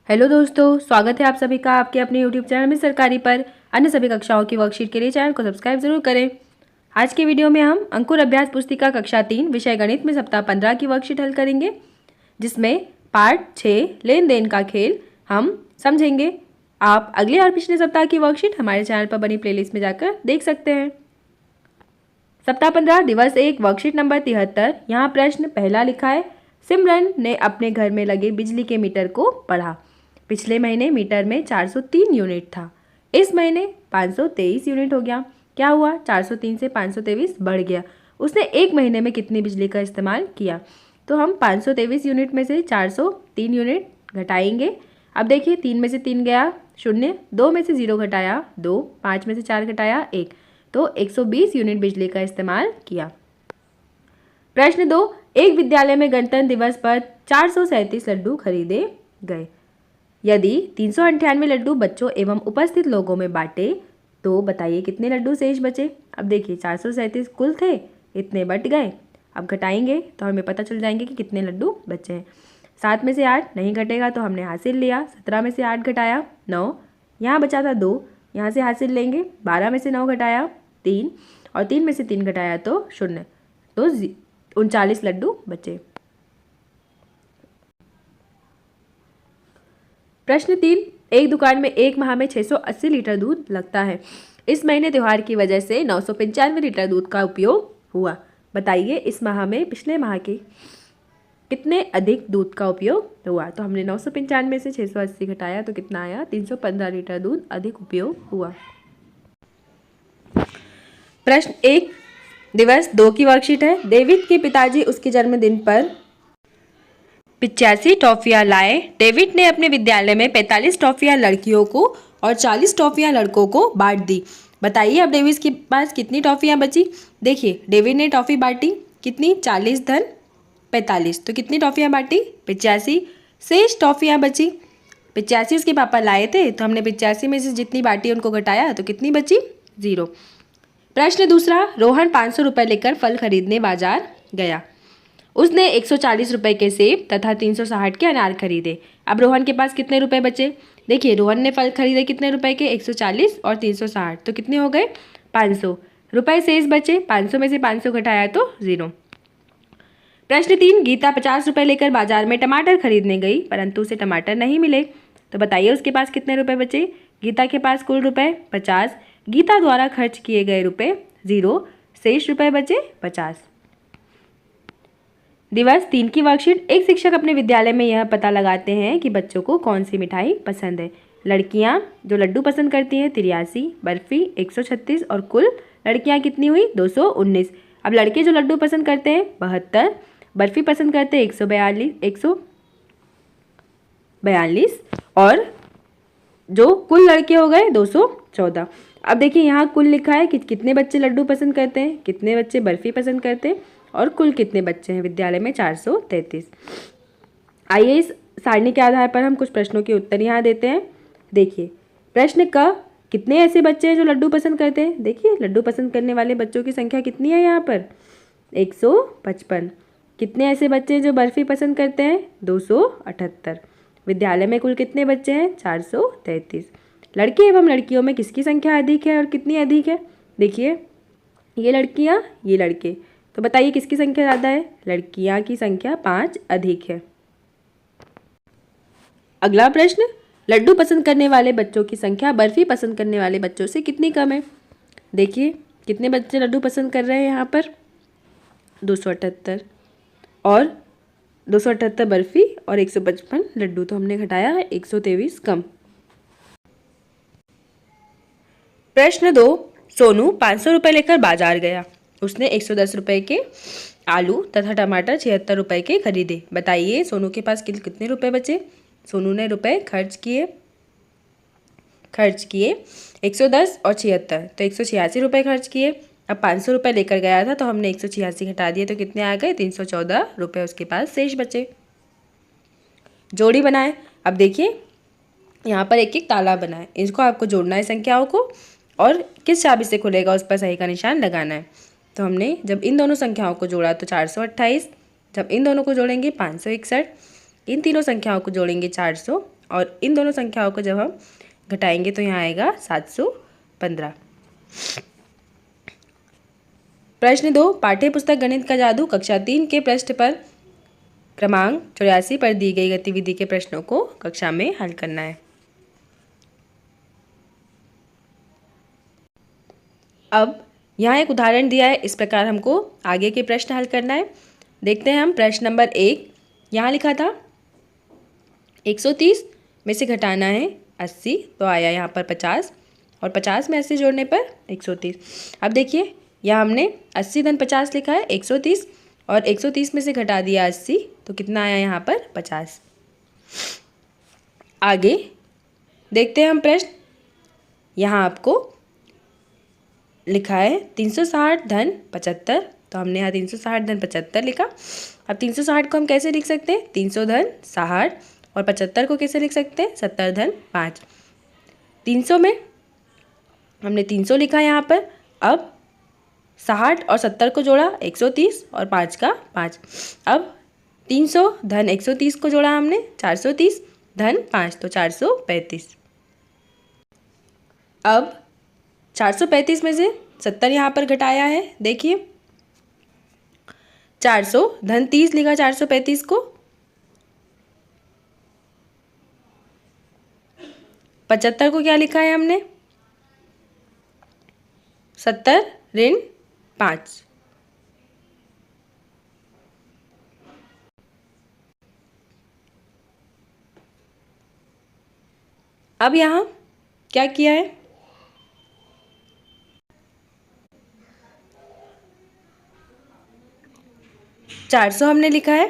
Hello दोस्तों, स्वागत है आप सभी का आपके अपने यूट्यूब चैनल में सरकारी पर। अन्य सभी कक्षाओं की वर्कशीट के लिए चैनल को सब्सक्राइब जरूर करें। आज के वीडियो में हम अंकुर अभ्यास पुस्तिका कक्षा 3 विषय गणित में सप्ताह 15 की वर्कशीट हल करेंगे, जिसमें पार्ट 6 लेन देन का खेल हम समझेंगे। आप अगले और पिछले सप्ताह की वर्कशीट हमारे चैनल पर बनी प्लेलिस्ट में जाकर देख सकते हैं। सप्ताह 15 दिवस 1 वर्कशीट नंबर 73। यहाँ प्रश्न पहला लिखा है, सिमरन ने अपने घर में लगे बिजली के मीटर को पढ़ा। पिछले महीने मीटर में 403 यूनिट था, इस महीने 523 यूनिट हो गया। क्या हुआ? 403 से 523 बढ़ गया। उसने एक महीने में कितनी बिजली का इस्तेमाल किया? तो हम 523 यूनिट में से 403 यूनिट घटाएंगे। अब देखिए, 3 में से 3 गया 0, 2 में से 0 घटाया 2, 5 में से 4 घटाया 1, तो 120 यूनिट बिजली का इस्तेमाल किया। प्रश्न 2, एक विद्यालय में गणतंत्र दिवस पर 437 लड्डू खरीदे गए। यदि 398 लड्डू बच्चों एवं उपस्थित लोगों में बांटे तो बताइए कितने लड्डू शेष बचे। अब देखिए, 437 कुल थे, इतने बट गए। अब घटाएंगे तो हमें पता चल जाएंगे कि कितने लड्डू बचे हैं। 7 में से 8 नहीं घटेगा तो हमने हासिल लिया। 17 में से 8 घटाया 9, यहाँ बचा था 2, यहाँ से हासिल लेंगे। 12 में से 9 घटाया 3 और 3 में से 3 घटाया तो 0, तो 39 लड्डू बचे। प्रश्न 3, एक दुकान में एक माह में 680 लीटर दूध लगता है। इस महीने त्योहार की वजह से 995 लीटर दूध का उपयोग हुआ। बताइए इस माह में पिछले माह के कितने अधिक दूध का उपयोग हुआ। तो हमने 995 से 680 घटाया तो कितना आया? 315 लीटर दूध अधिक उपयोग हुआ। प्रश्न 1 दिवस 2 की वर्कशीट है। डेविड के पिताजी उसके जन्मदिन पर 85 टॉफियाँ लाए। डेविड ने अपने विद्यालय में 45 टॉफियाँ लड़कियों को और 40 टॉफियाँ लड़कों को बांट दी। बताइए अब डेविड के पास कितनी टॉफियाँ बची। देखिए, डेविड ने टॉफी बांटी कितनी? 40 धन 45, तो कितनी टॉफियाँ बांटी? 85। शेष टॉफियाँ बची 85 उसके पापा लाए थे, तो हमने 85 में से जितनी बांटी उनको घटाया तो कितनी बची? 0। प्रश्न दूसरा, रोहन 500 रुपये लेकर फल खरीदने बाजार गया। उसने 140 रुपये के सेब तथा 360 के अनार खरीदे। अब रोहन के पास कितने रुपए बचे? देखिए, रोहन ने फल खरीदे कितने रुपए के? 140 और 360, तो कितने हो गए? 500 रुपये शेष बचे। 500 में से 500 घटाया तो 0। प्रश्न 3, गीता 50 रुपये लेकर बाजार में टमाटर खरीदने गई, परंतु उसे टमाटर नहीं मिले। तो बताइए उसके पास कितने रुपए बचे। गीता के पास कुल रुपए 50, गीता द्वारा खर्च किए गए रुपए 0, शेष रुपए बचे 50। दिवस 3 की वर्कशीट। एक शिक्षक अपने विद्यालय में यह पता लगाते हैं कि बच्चों को कौन सी मिठाई पसंद है। लड़कियां जो लड्डू पसंद करती हैं 83, बर्फी 136 और कुल लड़कियां कितनी हुई? 219। अब लड़के जो लड्डू पसंद करते हैं 72, बर्फी पसंद करते हैं 142 और जो कुल लड़के हो गए 214। अब देखिए, यहाँ कुल लिखा है कि कितने बच्चे लड्डू पसंद करते हैं, कितने बच्चे बर्फी पसंद करते हैं और कुल कितने बच्चे हैं विद्यालय में 433। आइए इस सारणी के आधार पर हम कुछ प्रश्नों के उत्तर यहाँ देते हैं। देखिए, प्रश्न का कितने ऐसे बच्चे हैं जो लड्डू पसंद करते हैं। देखिए, लड्डू पसंद करने वाले बच्चों की संख्या कितनी है यहाँ पर? 155। कितने ऐसे बच्चे हैं जो बर्फी पसंद करते हैं? 278। विद्यालय में कुल कितने बच्चे हैं? 433। लड़के एवं लड़कियों में किसकी संख्या अधिक है और कितनी अधिक है? देखिए, ये लड़कियाँ ये लड़के, तो बताइए किसकी संख्या ज़्यादा है? लड़कियां की संख्या 5 अधिक है। अगला प्रश्न, लड्डू पसंद करने वाले बच्चों की संख्या बर्फी पसंद करने वाले बच्चों से कितनी कम है। देखिए, कितने बच्चे लड्डू पसंद कर रहे हैं यहाँ पर? 278 और 278 बर्फी और 155 लड्डू, तो हमने घटाया 123 कम। प्रश्न 2, सोनू 500 रुपये लेकर बाजार गया। उसने 110 रुपये के आलू तथा टमाटर 76 रुपये के खरीदे। बताइए सोनू के पास कितने रुपए बचे। सोनू ने रुपए खर्च किए 110 और 76, तो 186 रुपये खर्च किए। अब 500 रुपये लेकर गया था, तो हमने 186 घटा दिए तो कितने आ गए? 314 रुपये उसके पास शेष बचे। जोड़ी बनाए। अब देखिए, यहाँ पर एक एक ताला बनाए, इसको आपको जोड़ना है संख्याओं को और किस चाबी से खुलेगा उस पर सही का निशान लगाना है। तो हमने जब इन दोनों संख्याओं को जोड़ा तो 428, जब इन दोनों को जोड़ेंगे 561, इन तीनों संख्याओं को जोड़ेंगे 400 और इन दोनों संख्याओं को जब हम घटाएंगे तो यहाँ आएगा 715। प्रश्न 2, पाठ्य पुस्तक गणित का जादू कक्षा 3 के पृष्ठ पर क्रमांक 84 पर दी गई गतिविधि के प्रश्नों को कक्षा में हल करना है। अब यहाँ एक उदाहरण दिया है, इस प्रकार हमको आगे के प्रश्न हल करना है। देखते हैं हम प्रश्न नंबर 1। यहाँ लिखा था 130 में से घटाना है 80, तो आया यहाँ पर 50 और 50 में 80 जोड़ने पर 130। अब देखिए यहाँ हमने 80 धन 50 लिखा है 130 और 130 में से घटा दिया 80, तो कितना आया यहाँ पर 50। आगे देखते हैं हम प्रश्न। यहाँ आपको लिखा है 360 धन 75, तो हमने यहाँ 360 धन 75 लिखा। अब 360 को हम कैसे लिख सकते हैं, 300 धन 60 और 75 को कैसे लिख सकते हैं, 70 धन 5। 300 में हमने 300 लिखा यहाँ पर। अब 60 और 70 को जोड़ा 130 और 5 का 5। अब 300 धन 130 को जोड़ा हमने 430 धन 5, तो 435। अब 435 में से 70 यहाँ पर घटाया है। देखिए 400 धन 30 लिखा 435 को, 75 को क्या लिखा है हमने, 70 ऋण 5। अब यहाँ क्या किया है, 400 हमने लिखा है,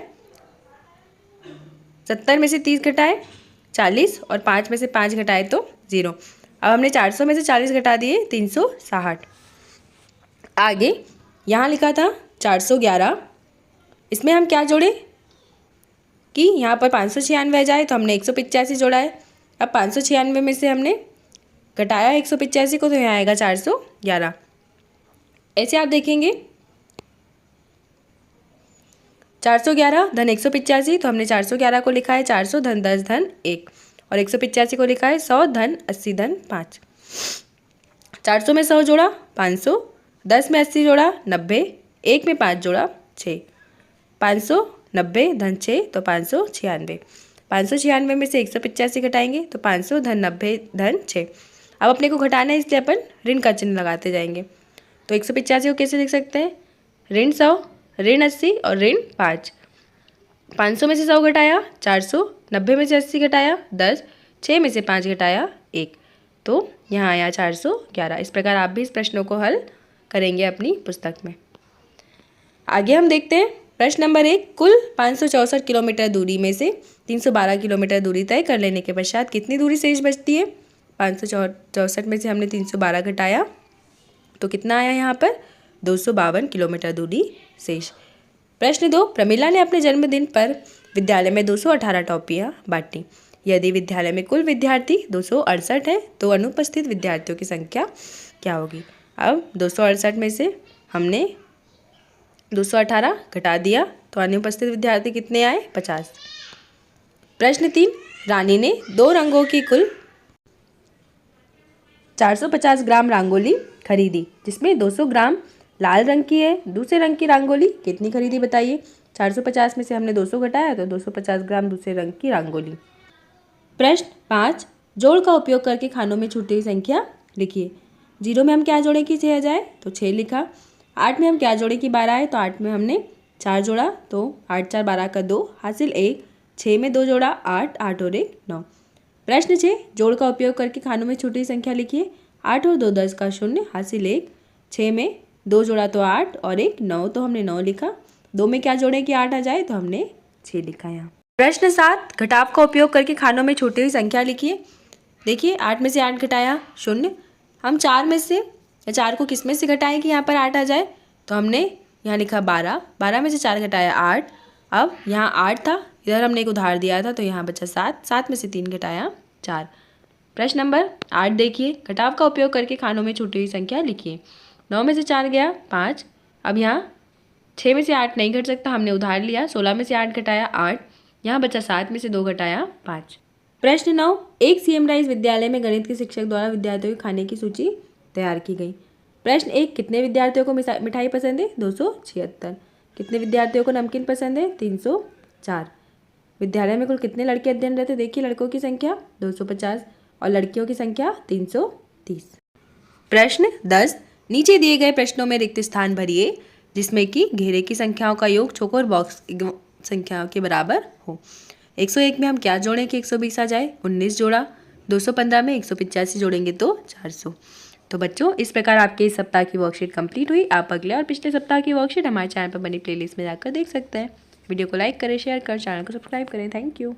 70 में से 30 घटाए 40 और 5 में से 5 घटाए तो 0। अब हमने 400 में से 40 घटा दिए 360। आगे यहाँ लिखा था 411, इसमें हम क्या जोड़े कि यहाँ पर 596 जाए, तो हमने 185 जोड़ा है। अब 596 में से हमने घटाया 185 को, तो यहाँ आएगा 411। ऐसे आप देखेंगे 411 धन 185, तो हमने 411 को लिखा है 400 धन 10 धन 1 और 185 को लिखा है 100 धन 80 धन 5। 400 में 100 जोड़ा 500, 10 में 80 जोड़ा 90, 1 में 5 जोड़ा 6, 590 धन 6 तो 596। 596 में से 185 घटाएंगे तो 500 धन 90 धन 6। अब अपने को घटाना है, इसलिए अपन ऋण का चिन्ह लगाते जाएंगे। तो 185 को कैसे लिख सकते हैं, ऋण 100 ऋण 80 और ऋण 5। 500 में से 100 घटाया 400, 90 में से 80 घटाया 10, 6 में से 5 घटाया 1, तो यहाँ आया 411। इस प्रकार आप भी इस प्रश्नों को हल करेंगे अपनी पुस्तक में। आगे हम देखते हैं प्रश्न नंबर 1। कुल 564 किलोमीटर दूरी में से 312 किलोमीटर दूरी तय कर लेने के पश्चात कितनी दूरी शेष बचती है। 564 में से हमने 312 घटाया तो कितना आया यहाँ पर 252 किलोमीटर दूरी शेष। प्रश्न 2। प्रमिला ने अपने जन्मदिन पर विद्यालय में 218 टॉफियाँ बांटी। यदि विद्यालय में कुल विद्यार्थी 268 है तो अनुपस्थित विद्यार्थियों की संख्या क्या होगी। अब 268 में से हमने 218 घटा दिया तो अनुपस्थित विद्यार्थी कितने आए 50। प्रश्न 3। रानी ने 2 रंगों की कुल 450 ग्राम रंगोली खरीदी, जिसमें 200 ग्राम लाल रंग की है। दूसरे रंग की रंगोली कितनी खरीदी बताइए। 450 में से हमने 200 घटाया तो 250 ग्राम दूसरे रंग की रंगोली। प्रश्न 5। जोड़ का उपयोग करके खानों में छूटी हुई संख्या लिखिए। 0 में हम क्या जोड़े कि 6 आ जाए तो 6 लिखा। 8 में हम क्या जोड़े कि 12 आए तो 8 में हमने 4 जोड़ा तो 8 4 12 का 2 हासिल 1। 6 में 2 जोड़ा 8, 8 और 1 9। प्रश्न 6। जोड़ का उपयोग करके खानों में छूटी हुई संख्या लिखिए। 8 और 2 10 का 0 हासिल 1। 6 में 2 जोड़ा तो 8 और 1 9, तो हमने 9 लिखा। 2 में क्या जोड़े कि 8 आ जाए तो हमने 6 लिखा यहाँ। प्रश्न 7। घटाव का उपयोग करके खानों में छूटी हुई संख्या लिखिए। देखिए 8 में से 8 घटाया 0। हम 4 में से 4 को किस में से घटाएं कि यहाँ पर 8 आ जाए, तो हमने यहाँ लिखा 12। 12 में से 4 घटाया 8। अब यहाँ 8 था, इधर हमने एक उधार दिया था तो यहाँ बचा 7। 7 में से 3 घटाया 4। प्रश्न नंबर 8 देखिए। घटाव का उपयोग करके खानों में छूटी हुई संख्या लिखिए। 9 में से 4 गया 5। अब यहाँ 6 में से 8 नहीं घट सकता, हमने उधार लिया। 16 में से 8 घटाया 8। यहाँ बचा 7 में से 2 घटाया 5। प्रश्न 9, एक सीएम राइज विद्यालय में गणित के शिक्षक द्वारा विद्यार्थियों के खाने की सूची तैयार की गई। प्रश्न 1, कितने विद्यार्थियों को मिठाई पसंद है? 276। कितने विद्यार्थियों को नमकीन पसंद है? 304। विद्यालय में कुल कितने लड़के अध्ययनरत हैं? देखिए, लड़कों की संख्या 250 और लड़कियों की संख्या 330। प्रश्न 10, नीचे दिए गए प्रश्नों में रिक्त स्थान भरिए जिसमें कि घेरे की संख्याओं का योग चौकोर बॉक्स संख्याओं के बराबर हो। 101 में हम क्या जोड़ें कि 120 आ जाए? 19 जोड़ा। 215 में 185 जोड़ेंगे तो 400। तो बच्चों, इस प्रकार आपके इस सप्ताह की वर्कशीट कंप्लीट हुई। आप अगले और पिछले सप्ताह की वर्कशीट हमारे चैनल पर बनी प्लेलिस्ट में जाकर देख सकते हैं। वीडियो को लाइक करें, शेयर करें, चैनल को सब्सक्राइब करें। Thank you.